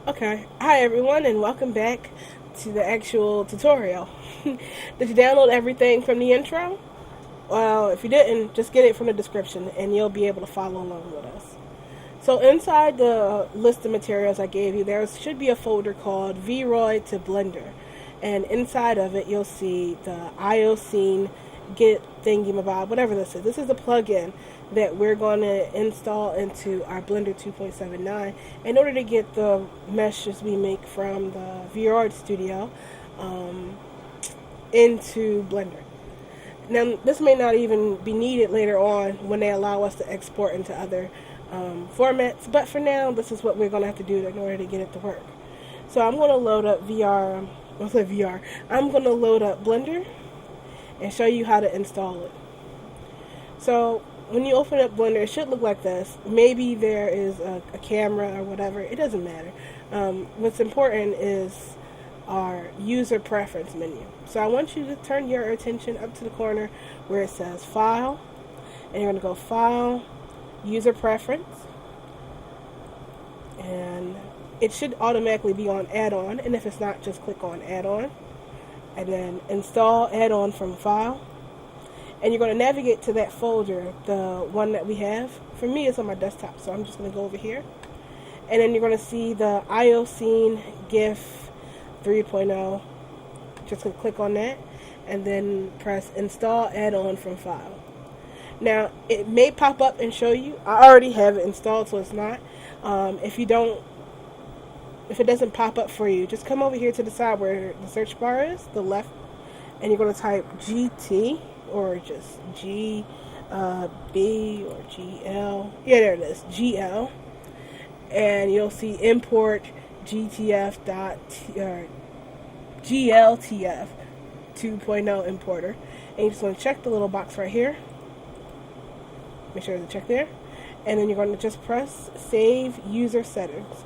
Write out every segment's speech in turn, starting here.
Okay, hi everyone and welcome back to the actual tutorial. Did you download everything from the intro? Well, if you didn't, just get it from the description and you'll be able to follow along with us. So inside the list of materials I gave you, there should be a folder called VROID to Blender. And inside of it, you'll see the IO Git thingy-mabob, whatever this is. This is the plugin that we're going to install into our Blender 2.79 in order to get the meshes we make from the VROID Studio into Blender. Now, this may not even be needed later on when they allow us to export into other formats, but for now, this is what we're going to have to do in order to get it to work. So I'm going to load up I'm going to load up Blender and show you how to install it. So when you open up Blender, it should look like this. Maybe there is a camera or whatever. It doesn't matter. What's important is our user preference menu. So I want you to turn your attention up to the corner where it says File, and you're going to go File, User Preference, and it should automatically be on Add-on, and if it's not, just click on Add-on, and then Install Add-on from File, and you're going to navigate to that folder, the one that we have. For me, it's on my desktop, so I'm just going to go over here, and then you're going to see the IO GIF 3.0. Just going to click on that, and then press Install Add-on from File. Now, it may pop up and show you. I already have it installed, so it's not. If it doesn't pop up for you, just come over here to the side where the search bar is, the left, and you're going to type GT or just GB or GL. Yeah, there it is, GL, and you'll see import GLTF 2.0 importer, and you just want to check the little box right here. Make sure to check there, and then you're going to just press Save User Settings,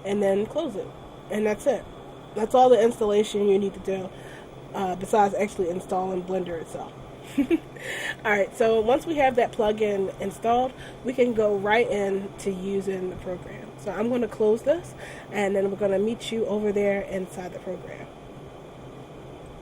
and then close it, and that's it. That's all the installation you need to do, besides actually installing Blender itself. Alright, so once we have that plugin installed, we can go right into using the program. So I'm going to close this, and then we're going to meet you over there inside the program.